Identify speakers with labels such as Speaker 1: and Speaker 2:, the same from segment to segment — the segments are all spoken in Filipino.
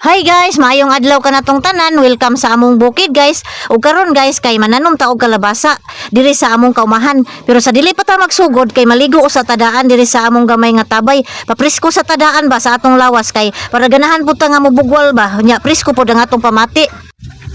Speaker 1: Hi guys, maayong adlaw ka natong tanan. Welcome sa among bukid guys. Ug karon guys kay mananom ta og kalabasa diri sa among kaumahan. Pero sa dili pa ta magsugod kay maligo sa tadaan diri sa among gamay nga tabay. Papresko sa tadaan ba sa atong lawas kay para ganahan pud ta nga mubugwal ba. Nya presko pud ang atong pamati.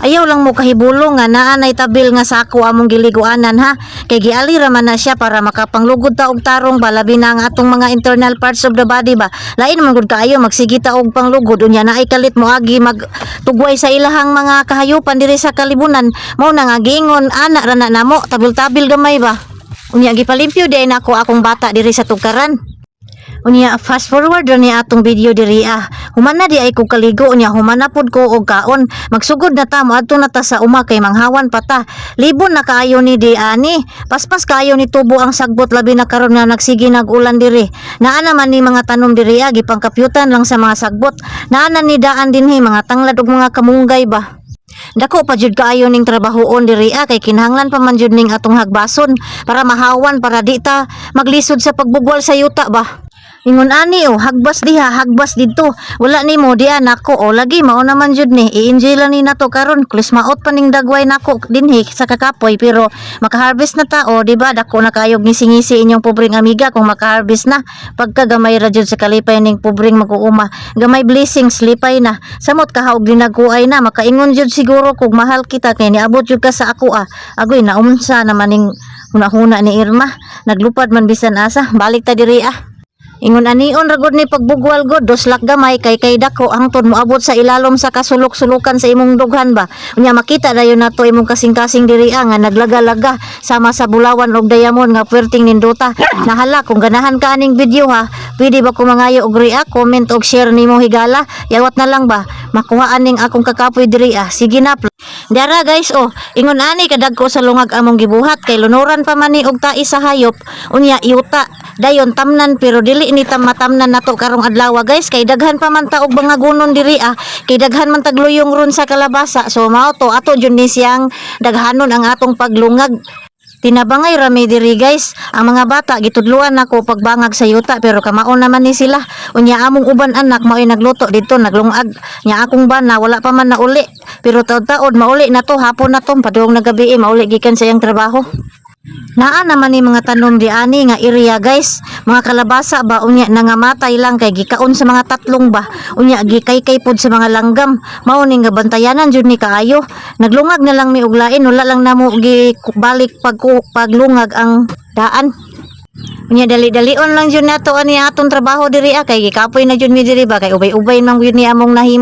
Speaker 1: Ayaw lang mo kahibulong nga naanay tabil nga sako among giliguanan ha. Kay giali ra man na siya para makapanglugod ta og tarong ba labi na ang atong mga internal parts of the body ba. Lain man gud kaayo magsige ta og panglugod unya naay kalit mo agi magtugway sa ilahang mga kahayupan diri sa kalibunan. Mao na nga giingon ana ra na namo tabil-tabil gamay ba. Unya gipalimpyo day nako akong bata diri sa tugkaran. Unya fast forward ra ni atong video diri humana di ay ko kaligo unya humana pod ko og kaon magsugod na ta moadto na ta sa uma kay manghawan pa ta libon na kaayo ni di ani paspas kaayo ni tubo ang sagbot labi na karon nga nagsige nagulan diri naa naman ni mga tanom diri gipangkapyutan lang sa mga sagbot naa na ni daan dinhi mga tanglad ug mga kamunggay ba. Dako pa jud kaayo ning trabahoon diri kay kinahanglan pa man jud ning atong hagbason para mahawan para di ta maglisod sa pagbugwal sa yuta ba. Ingon ani hagbas diha hagbas didto wala nimo di nako lagi mao naman jud ni i-enjoy lang ni nato karon krismaot pa ning dagway nako dinhi sa kakapoy pero makaharvest na ta di ba dako na kayog ngisi-ngisi inyong pobreng amiga kung makaharvest na pagka gamay ra jud sa kalipay ning pobreng mag-uuma gamay blessings lipay na samot kahaog dinaguay na makaingon jud siguro kung mahal kita kay niabot jud ka sa ako agoy naunsa naman ning hunahuna ni Irma naglupad man bisan asa balik ta diri Ingon anion ra gud ni pagbugwal gud doslak gamay kay dako hangtod moabot sa ilalom sa kasulok-sulukan sa imong dughan ba. Unya makita dayon nato imong kasing-kasing diri nga naglaga-laga sama sa bulawan og diamond nga puwerteng ninduta. Nahala kung ganahan ka aning video pwede ba ko mangayo og comment og share nimo higala. Yawat na lang ba makuhaan ning akong kakapoy diri sige na. Dara guys ingon ani kadagko sa lungag among gibuhat kay lunuran pa man ni og tai sa hayop unya yuta dayon tamnan pero dili ni matamnan nato karong adlaw guys kay daghan pa man ta og bangagunon diri kay daghan man tagluyong ron sa kalabasa so mao to ato jud ni siyang daghanon ang atong paglungag. Tinabangay rami diri guys ang mga bata gitudluan nako pagbangag sa yuta pero kamaon naman ni sila unya among uban anak mao'y nagluto dito naglungag nya akong bana wala pa man nauli pero taod-taod mauli na to hapon na to padung nagabi mauli gikan sa iyang trabaho. Naa naman ni mga tanom di ani nga area guys mga kalabasa ba unya nangamatay lang kay gikaon sa mga tatlong ba unya gikaykay pod sa mga langgam mao ning gabantayanan jud ni kaayo naglungag na lang mi og lain wala lang namo balik paglungag ang daan unya dali-dalion lang jud nato ani atong trabaho diri kay gikapoy na jud mi diri ba kay ubay-ubay man jud ni among nahimo.